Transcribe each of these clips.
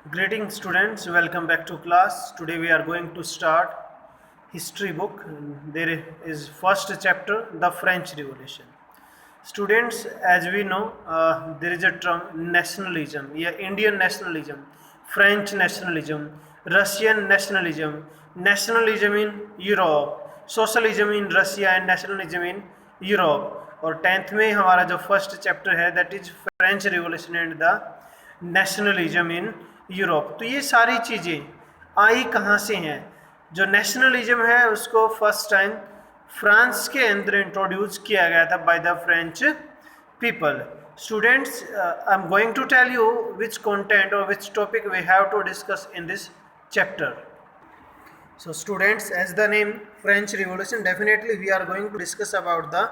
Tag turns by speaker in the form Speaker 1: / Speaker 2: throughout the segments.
Speaker 1: Greetings students, welcome back to class. Today we are going to start history book. There is first chapter, the French Revolution. Students, as we know, there is a term nationalism, yeah, Indian nationalism, French nationalism, Russian nationalism, nationalism in Europe, socialism in Russia and nationalism in Europe. और 10th में हमारा जो first chapter है that is French revolution and the nationalism in Europe. तो ये सारी चीज़ें आई कहाँ से हैं? जो नेशनलिज्म है उसको फर्स्ट टाइम फ्रांस के अंदर इंट्रोड्यूस किया गया था by the French people. Students, I am going to tell you which content और which topic we have to discuss in this chapter. So students, as the name French Revolution, definitely we are going to discuss about the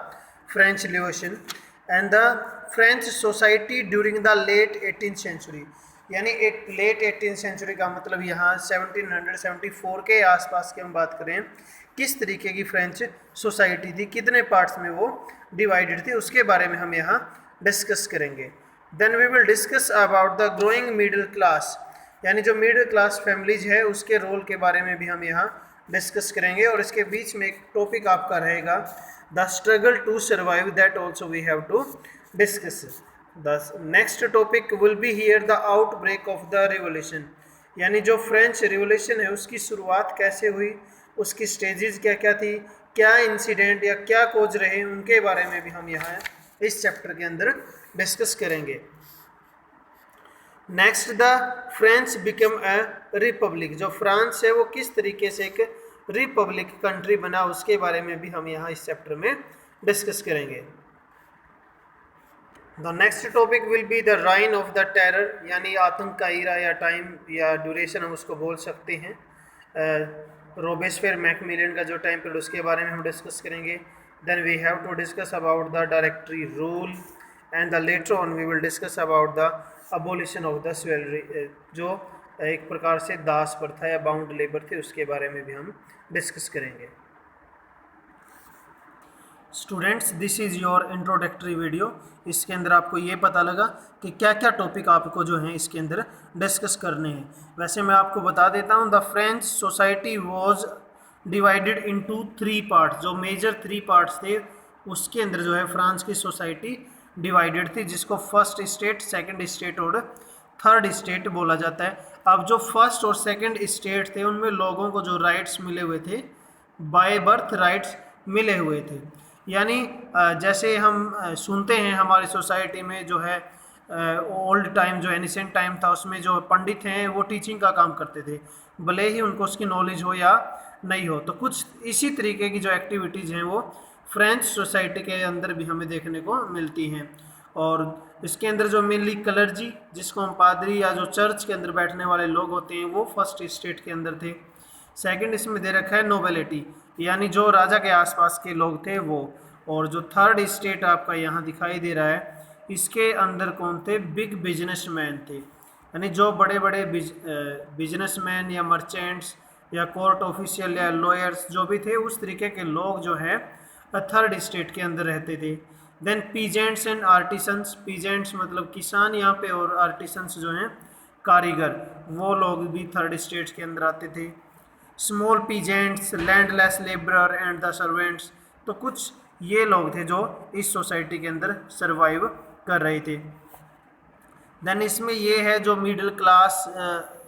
Speaker 1: French Revolution and the French society during the late 18th century. यानी late 18th century का मतलब यहाँ 1774 के आसपास की हम बात करें, किस तरीके की फ्रेंच सोसाइटी थी, कितने पार्ट्स में वो डिवाइडेड थी, उसके बारे में हम यहाँ डिस्कस करेंगे। Then we will discuss about the growing middle class, यानी जो मिडिल क्लास फैमिलीज है उसके रोल के बारे में भी हम यहाँ डिस्कस करेंगे। और इसके बीच में एक टॉपिक आपका रहेगा the struggle to survive, that also we have to discuss. The next topic will be here the outbreak of the revolution, यानी जो फ्रेंच रिवोल्यूशन है उसकी शुरुआत कैसे हुई, उसकी स्टेजेस क्या क्या थी, क्या इंसिडेंट या क्या कोज रहे, उनके बारे में भी हम यहाँ इस चैप्टर के अंदर डिस्कस करेंगे। Next, the French become a republic, जो फ्रांस है वो किस तरीके से एक रिपब्लिक कंट्री बना, उसके बारे में भी हम यहाँ इस चैप्टर में डिस्कस करेंगे। The next topic will be the reign of the terror, यानी आतंक का ईरा या टाइम या ड्यूरेशन हम उसको बोल सकते हैं। रोबेस्फेयर मैकमिलियन का जो टाइम पीरियड, उसके बारे में हम डिस्कस करेंगे। Then we have to discuss about the directory rule and the later on we will discuss about the abolition of the slavery, जो एक प्रकार से दास प्रथा या बाउंड लेबर थे, उसके बारे में भी हम डिस्कस करेंगे। Students, this is your introductory video. इसके अंदर आपको ये पता लगा कि क्या क्या टॉपिक आपको जो हैं इसके अंदर डिस्कस करने हैं। वैसे मैं आपको बता देता हूँ, the French society was divided into 3 parts, जो मेजर 3 पार्ट्स थे उसके अंदर जो है फ्रांस की सोसाइटी डिवाइडेड थी, जिसको फर्स्ट स्टेट, सेकंड स्टेट और थर्ड स्टेट बोला जाता है। अब जो फर्स्ट और सेकंड स्टेट थे उनमें लोगों को जो राइट्स मिले हुए थे, बाय बर्थ राइट्स मिले हुए थे। यानी जैसे हम सुनते हैं हमारी सोसाइटी में जो है ओल्ड टाइम, जो एनिसेंट टाइम था, उसमें जो पंडित हैं वो टीचिंग का काम करते थे, भले ही उनको उसकी नॉलेज हो या नहीं हो। तो कुछ इसी तरीके की जो एक्टिविटीज़ हैं वो फ्रेंच सोसाइटी के अंदर भी हमें देखने को मिलती हैं। और इसके अंदर जो मेनली क्लर्जी, जिसको हम पादरी या जो चर्च के अंदर बैठने वाले लोग होते हैं, वो फर्स्ट स्टेट के अंदर थे। सेकंड इसमें दे रखा है नोबेलिटी, यानी जो राजा के आसपास के लोग थे वो। और जो थर्ड स्टेट आपका यहाँ दिखाई दे रहा है, इसके अंदर कौन थे? बिग बिजनेसमैन थे, यानी जो बड़े बड़े बिजनेसमैन या मर्चेंट्स या कोर्ट ऑफिशियल या लॉयर्स जो भी थे, उस तरीके के लोग जो है थर्ड स्टेट के अंदर रहते थे। Then peasants and artisans, peasants मतलब किसान यहाँ पे, और आर्टिसंस जो हैं कारीगर, वो लोग भी थर्ड स्टेट के अंदर आते थे। Small peasants, landless labourer and the servants, तो कुछ ये लोग थे जो इस सोसाइटी के अंदर सरवाइव कर रहे थे। देन इसमें ये है जो middle class,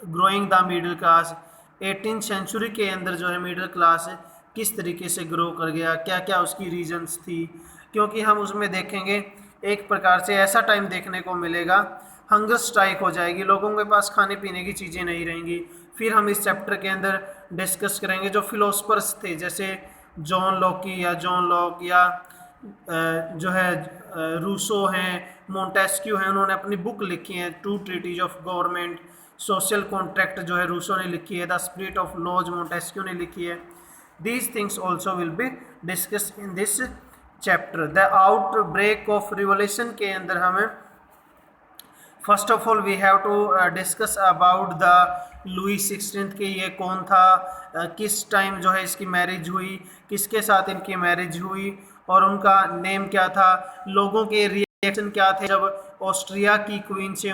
Speaker 1: growing the middle class, 18th century के अंदर जो है मिडिल क्लास किस तरीके से ग्रो कर गया, क्या क्या उसकी रीजंस थी, क्योंकि हम उसमें देखेंगे एक प्रकार से ऐसा टाइम देखने को मिलेगा, हंगर स्ट्राइक हो जाएगी, लोगों के पास खाने पीने की चीज़ें नहीं रहेंगी। फिर हम इस चैप्टर के अंदर डिस्कस करेंगे जो फिलोसफर्स थे, जैसे जॉन लॉक या जो है रूसो हैं, मोंटेस्क्यू हैं, उन्होंने अपनी बुक लिखी है two treatises of government, social contract जो है रूसो ने लिखी है, the spirit of laws Montesquieu ने लिखी है। These things also will be discuss in this chapter. The outbreak of revolution के अंदर हमें first of all we have to discuss about the Louis 16 के, ये कौन था, किस टाइम जो है इसकी मैरिज हुई, किसके साथ इनकी मैरिज हुई और उनका नेम क्या था, लोगों के रिएक्शन क्या थे जब ऑस्ट्रिया की क्वीन से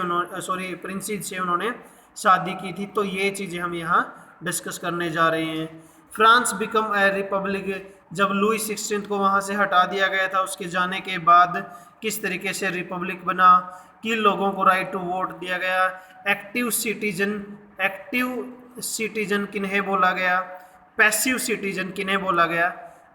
Speaker 1: प्रिंसेस से उन्होंने शादी की थी। तो ये चीज़ें हम यहाँ डिस्कस करने जा रहे हैं। फ्रांस बिकम ए रिपब्लिक, जब लुई 16 को वहाँ से हटा दिया गया था, उसके जाने के बाद किस तरीके से रिपब्लिक बना, किन लोगों को राइट टू वोट दिया गया, एक्टिव सिटीजन किन्हें बोला गया, पैसिव सिटीजन किन्हें बोला गया।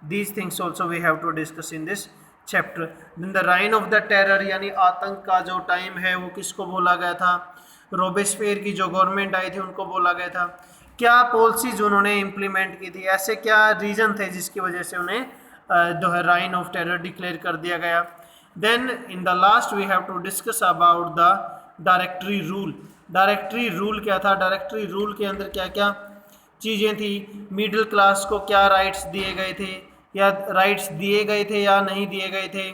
Speaker 1: These things also we have to discuss in this chapter. Then the reign of the terror, यानी आतंक का जो टाइम है वो किसको बोला गया था, रोबेस्पियर की जो गवर्नमेंट आई थी उनको बोला गया था। क्या पॉलिसीज उन्होंने इम्प्लीमेंट की थी, ऐसे क्या रीजन थे जिसकी वजह से उन्हें जो है राइन ऑफ टेरर डिक्लेयर कर दिया गया। Then in the last we have to discuss about the directory rule. डायरेक्टरी रूल क्या था, डायरेक्टरी रूल के अंदर क्या क्या चीज़ें थी, मिडिल क्लास को क्या राइट्स दिए गए थे या राइट्स दिए गए थे या नहीं दिए गए थे,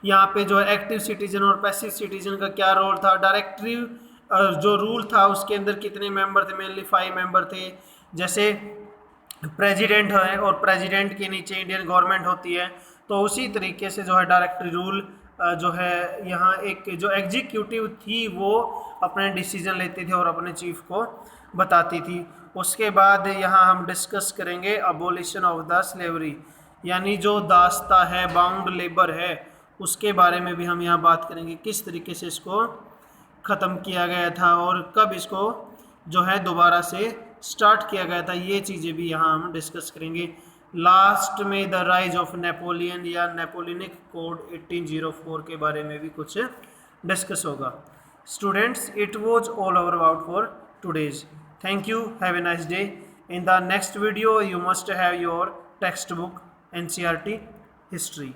Speaker 1: यहाँ पे जो एक्टिव सिटीजन और पैसिव सिटीजन का क्या रोल था, डायरेक्टरी जो रूल था उसके अंदर कितने मेंबर थे, मेनली 5 मेंबर थे। जैसे प्रेसिडेंट है और प्रेसिडेंट के नीचे इंडियन गवर्नमेंट होती है, तो उसी तरीके से जो है डायरेक्टरी रूल जो है यहाँ एक जो एग्जीक्यूटिव थी वो अपने डिसीजन लेती थी और अपने चीफ को बताती थी। उसके बाद यहाँ हम डिस्कस करेंगे अबोलिशन ऑफ द स्लेवरी, यानी जो दास्ता है, बाउंड लेबर है, उसके बारे में भी हम यहाँ बात करेंगे, किस तरीके से इसको ख़त्म किया गया था और कब इसको जो है दोबारा से स्टार्ट किया गया था, ये चीज़ें भी यहाँ हम डिस्कस करेंगे। लास्ट में द राइज ऑफ नेपोलियन या नेपोलियनिक कोड 1804 के बारे में भी कुछ डिस्कस होगा। Students, it was all over about for today's. Thank you, have a nice day. In the next video you must have your textbook NCERT history.